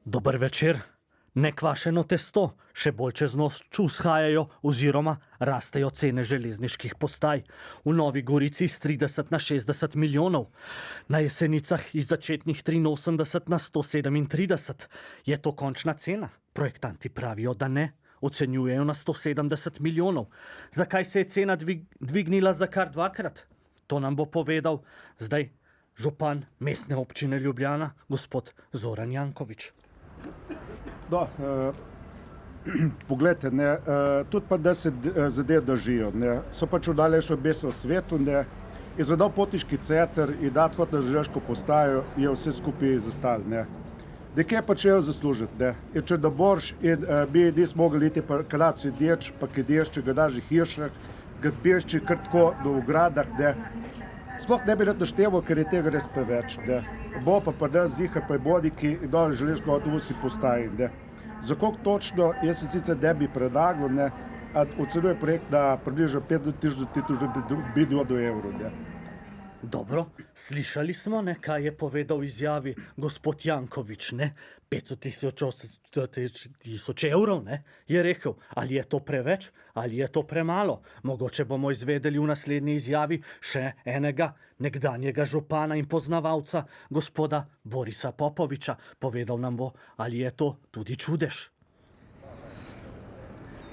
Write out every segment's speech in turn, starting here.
Dober večer. Nekvašeno testo, še bolj čez noč vzhajajo oziroma rastejo cene železniških postaj. V Novi Gorici iz 30 na 60 milijonov, na Jesenicah iz začetnih 83 na 137. Je to končna cena? Projektanti pravijo, da ne. Ocenjujejo na 170 milijonov. Zakaj se je cena dvignila za kar dvakrat? To nam bo povedal zdaj župan mestne občine Ljubljana, gospod Zoran Janković. Poglejte, tudi pa da se zadeve držijo. So pač v daljšem besu svetu, izvedel potniški center in dat kot na železniško postajo, je vse skupaj zastalo. Dekaj pa če jo zaslužiti, in če da borš in bi nismo mogli iti pa kalaci deč, pa kaj deč, če ga daži hišah, ga bešči kar tako do ugradah, sploh ne bi rad našteval, ker je tega res preveč. Bo pa da zihar pa je bodiki in dole železniško avtobusi postaji. Za koliko točno, jaz se sicer ne bi predlagal, ocenjuje projekt na približno 5.000 do evrov. Dobro, slišali smo, kaj je povedal izjavi gospod Janković, 500.000 evrov, je rekel. Ali je to preveč, ali je to premalo? Mogoče bomo izvedeli v naslednji izjavi še enega nekdanjega župana in poznavalca, gospoda Borisa Popoviča. Povedal nam bo, ali je to tudi čudež.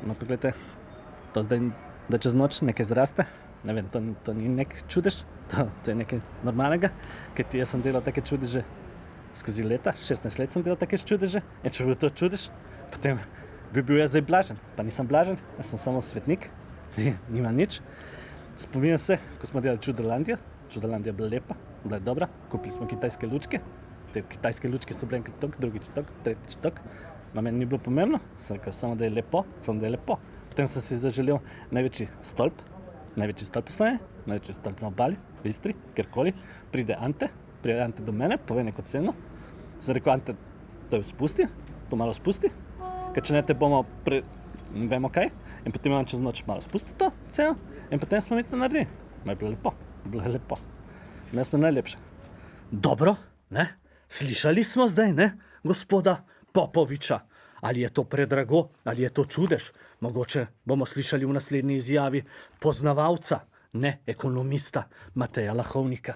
No, pogledajte, to zdaj, da čez noč nekaj zraste. Ne vem, to ni nek čudež, to je nekaj normalnega, ker jaz sem delal take čudeže skozi leta, 16 let sem delal take čudeže, in če bi bil to čudež, potem bi bil jaz zdaj blažen, pa nisem blažen, jaz sem samo svetnik, nima nič. Spominjam se, ko smo delali Čudolandijo, Čudolandija je bila lepa, bila je dobra, kupili smo kitajske lučke, te kitajske lučke so bile enkrat tok, drugič tok, tretjič tok, na meni ni bilo pomembno, sem rekel samo, da je lepo, potem sem si zaželel največji stolp stoje, največji stolp na obali, v Istri, kjerkoli, pride Ante do mene, pove neko ceno, sem rekel, Ante, to malo spusti, ker če ne te bomo vemo kaj, in potem imam čez noč malo spusti to ceno, in potem smo mi to naredili. Ma je bilo lepo, me smo najlepše. Dobro, slišali smo zdaj, gospoda Popoviča. Ali je to predrago, ali je to čudež? Mogoče bomo slišali v naslednji izjavi poznavalca, ekonomista Mateja Lahovnika.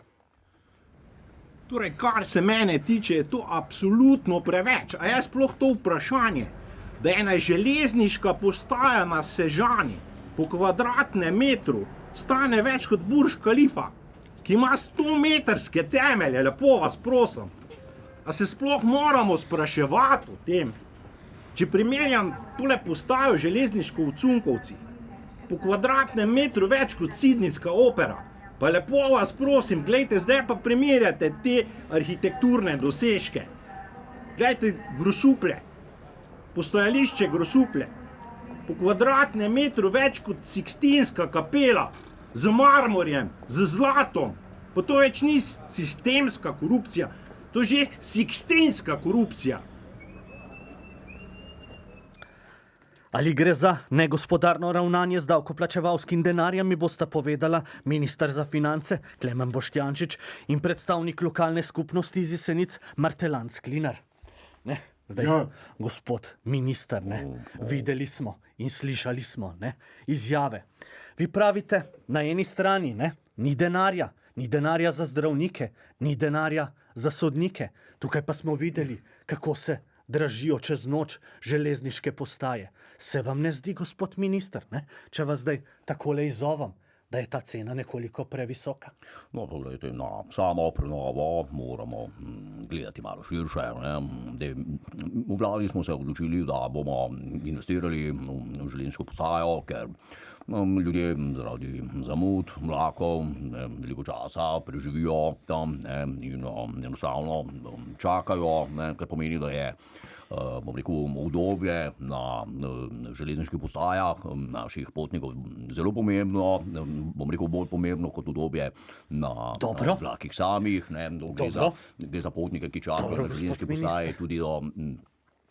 Torej, kar se mene tiče, je to absolutno preveč. A je sploh to vprašanje, da ena železniška postaja na Sežani po kvadratnem metru stane več kot Burj Khalifa, ki ima 100-metrske temelje, lepo vas prosim. A se sploh moramo spraševati o tem? Če primerjam tole postajo železniško v Cunkovci, po kvadratnem metru več kot Sidnijska opera, pa lepo vas prosim, glejte, zdaj pa primerjate te arhitekturne dosežke. Glejte, Grosuplje, postajališče Grosuplje, po kvadratnem metru več kot Sikstinska kapela, z marmorjem, z zlatom, pa to več ni sistemska korupcija, to je že sikstinska korupcija. Ali gre za negospodarno ravnanje z davkoplačevalskim denarjem, mi bosta povedala minister za finance Klemen Boštjančič in predstavnik lokalne skupnosti iz Jesenic Martelan Sklinar. Gospod minister, videli smo in slišali smo izjave. Vi pravite, na eni strani ni denarja za zdravnike, ni denarja za sodnike. Tukaj pa smo videli, kako se dražijo čez noč železniške postaje. Se vam ne zdi, gospod minister, če vas zdaj takole izzovem, da je ta cena nekoliko previsoka? No, pogledajte, na samo prenovo moramo gledati malo širše. V vladi smo se odločili, da bomo investirali v železniško postajo, ker ljudje zaradi zamud, vlakov, veliko časa preživijo tam in enostavno čakajo, kar pomeni, da je obdobje na železniških postajah naših potnikov zelo pomembno, bolj pomembno kot obdobje na vlakih samih. Gre za potnike, ki čakajo na železniški postaji tudi do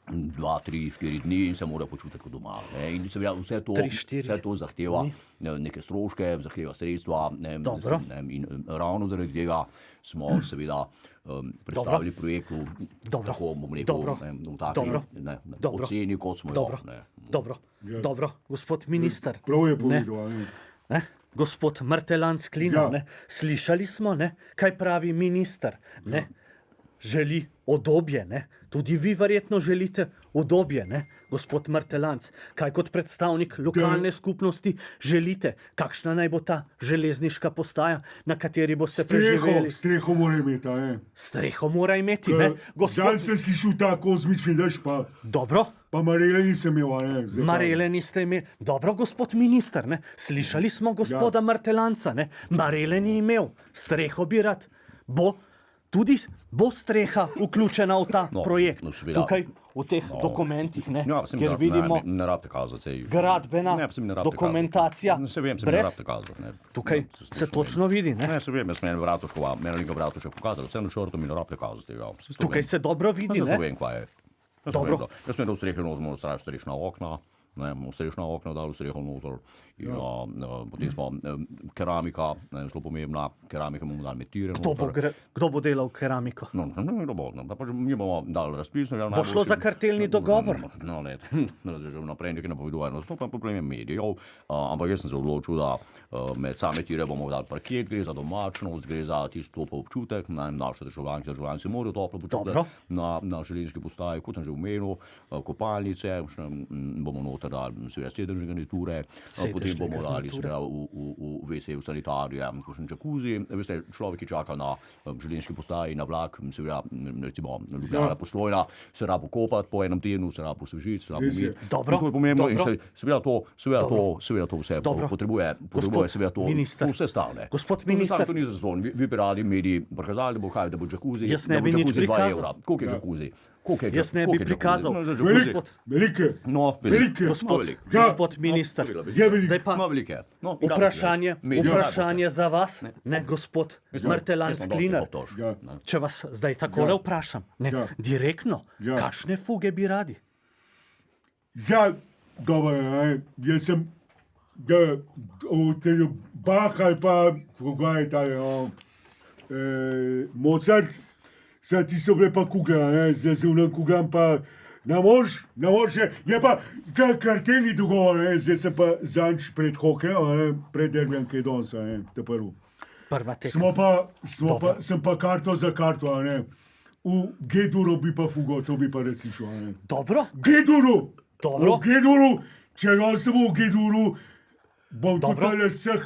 2, 3, 4 dni in se mora počutiti kot doma. Ne. In seveda vse 3, 4 vse to zahteva neke stroške, zahteva sredstva. Dobro. In ravno zaradi tega smo seveda predstavili projekt Dobro. tako, bom rekel, Dobro. v taki Dobro. Dobro. oceni, kot smo Dobro, jo. dobro, dobro, gospod minister. Prav je ne, povedal. Ne? ne, gospod Martelan Sklinar, Ja. ne, slišali smo, ne, kaj pravi minister. Ne, želi udobje, ne. Tudi vi verjetno želite udobje, ne, gospod Martelanc. Kaj kot predstavnik lokalne skupnosti želite? Kakšna naj bo ta železniška postaja, na kateri boste preživeli? Streho mora imeti, ne? Streho mora imeti, ne, Zdaj gospod. sem slišal ta kozmični dež, Dobro, pa Marele nisem imel, ne? Zdaj pa- Marele niste imeli. Dobro, gospod minister, ne? Slišali smo gospoda Martelanca, ne? Marele ni imel, streho bi rad. Bo streha vključena v ta projekt. no, seveda. Tukaj v teh dokumentih, ne? Ja, sem kjer vidimo ne rabite kazati. Sej, gradbena ne, saj mi ne rabite dokumentacija. kazati. Se vem, se mi ne brez- rabite kazati. Ne. Tukaj Ne, se točno vidi, ne? Ne, se vem, jaz meni Vratuškova, meni je Vratušek pokazal, vse na šortu mi ne rabite kazati. Ja. Saj to Tukaj vem. se dobro vidi, Jaz to ne? vem, kaj je. Dobro. Jaz sem v strehi noter, stavil strešna okna, ne, v strešna okna dal v streho noter. In, potem smo keramika, zelo pomembna, keramika bomo dali metire. Kdo bo delal keramiko? No, ne bo, no, pa mi bomo dali razpis. Bo šlo za kartelni dogovor? No, ne, že vnaprej nekaj napovedujejo. To pa problem je medijev, ampak jaz sem se odločil, da med same tire bomo dali parket, gre za domačnost, gre za tisto topel občutek, naše državljani se morajo toplo počutiti na železniški postaji, kot sem že omenil, kopalnice, bomo noter dali seveda sedežne garniture, potem bomo dali seveda v WC, v sanitarije, kakšen jacuzzi. Veste, človek, ki čaka na železniški postaji, na vlak, seveda recimo Ljubljana Postojna, se rabo kopati po enem tednu, se rabo osvežiti, se rabo umiti. Dobro, To je pomembno in dobro. seveda to vse Dobro. potrebuje seveda to minister. vse stavne. Gospod minister. To ni zastonj. Vi bi radi mediji prikazali, da bo kaj, da bo jacuzzi, Jaz ne da bo bi nič jacuzzi 2 prikazal. evra. Koliko je jacuzzi? Jaz ne bi prikazal. Velike, velike. No, Velike. Gospod, Ja. gospod minister, Je velike. zdaj pa No, velike. No, vprašanje za vas, ne, gospod Martelan Sklinar. Ja. Če vas zdaj takole vprašam, ne, Ja. direktno, Ja. kakšne fuge bi radi? Ja, dobro, ne? Jaz sem od tega Baha pa koga je ta, Mozart, ti so bile pa kugle, ne? Zdaj se vnem kuglam pa ne moreš, je pa kartelni dogovor, ne? Zdaj sem pa zanč pred hokejem, ne? Pred derbijem, ki je danes, ne? Te prvo. Prva tekma. Sem pa karto za karto, a ne? V Geduru bi pa fugo, to bi pa resničil, a ne? Dobro, Geduru! Dobro. V Geduru, če jaz sem v Geduru, bom Dobro. tukaj vseh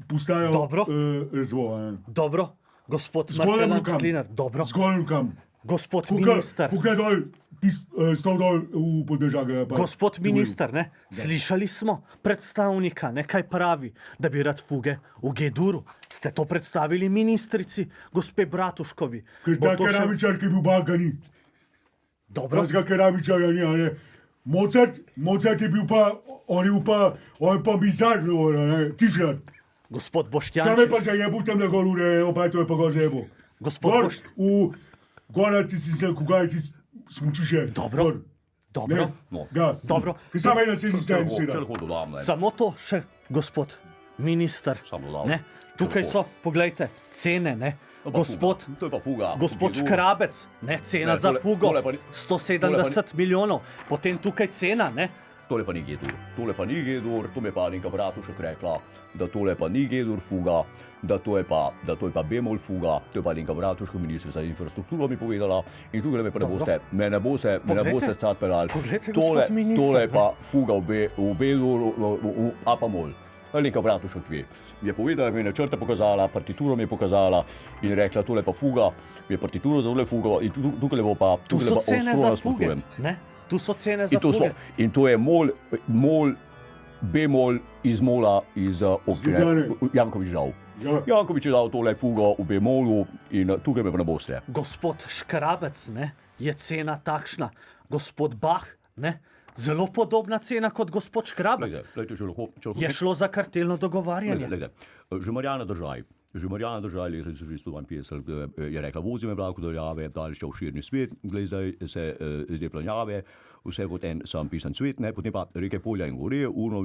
postajal Dobro. razvoj. dobro, gospod Zgolj Martelan rukam. Sklinar, dobro, Zgolj kam. gospod minister. Tukaj dol, stov dol v podržage. Gospod minister, ne, slišali smo predstavnika, ne, kaj pravi, da bi rad fuge v Geduru. Ste to predstavili ministrici, gospe Bratuškovi? Ker Bo ta to še- keramičar, ki je bil baga, ni. Dobro, Tazga keramičarja ni, a ne. Mozart je bil pa, on je pa bizarno, ne, tišljat. gospod Same Boštjančič, pa zajebu tam na gorure, opaj to je pa go zajebu. gospod Gor, Bošt... gora ti si se, kugaj ti smučiše. Dobro. Gor. Dobro, Ne, No. ja. Dobro. Ki same na sedi zdaj Če sedi. lahko dodam, ne. samo to še, gospod minister. Samo dodal. Ne, tukaj Če so, poglejte, cene, ne. Gospod, To je pa fuga. gospod Gedur. Škrabec, ne, cena Ne, za tole- fugo, tole pa ni- 170 milijonov, potem tukaj cena, ne. Tole pa ni Gedur, tole pa ni Gedur, to mi je pa Alenka Bratušek rekla, da tole pa ni Gedur fuga, da to je pa Bemol fuga, to je pa Alenka Bratušek, ministrica za infrastrukturo mi povedala in tukaj me pa Dobro. me ne boste scat pelali. Poglejte, Tole gospod minister, je ne. pa fuga v Beduru, v Apamol. Alenka Bratušek ve. Je povedala, mi je načrte pokazala, partituro mi je pokazala in rekla, tole pa fuga, mi je partituro za tole fuga in tukaj bo pa Tu so cene za fuge, nasprotujem. ne. Tu so cene za In to, fuge. in to je mol, bemol iz mola iz občine Ljubljane. Janković dal. Ja. Janković je dal tole fugo v bemolu in tukaj me pa ne boste. Gospod Škrabec, ne, je cena takšna. Gospod Bah, ne, zelo podobna cena kot gospod Škrabec. Lejte, če lahko, Je šlo za kartelno dogovarjanje. Lejte, že Marjana Držaj že Marjana Držali, leta 1952, je rekla, vozi me vlak v daljave, dali še v širni svet, glej, zdaj se zdaj planjave, vse kot en sam pisan svet, ne, potem pa reke polja in gore, urno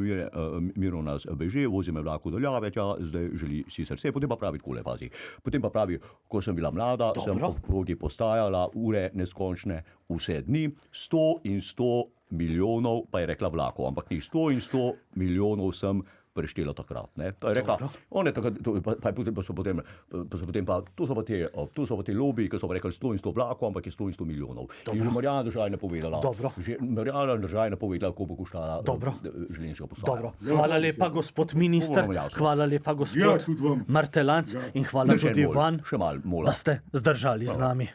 mirno nas beže, vozi me vlak v daljave, tja, zdaj želi si srce, potem pa pravi takole, pazi. Potem pa pravi, ko sem bila mlada, sem ob progi postajala ure neskončne vse dni, 100 in 100 milijonov, pa je rekla vlakov, ampak ni 100 in 100 milijonov sem preštela takrat, ne. To je rekla, on je takrat, to so pa te lobiji, ki so pa rekli 100 in 100 vlakov, ampak je 100 in 100 milijonov. Dobro. In že Marjana Držali napovedala, koliko bo koštala železniška postaja. Hvala lepa, gospod minister, hvala lepa, gospod Martelanc in hvala tudi vam, še malo mola, da ste zdržali z nami.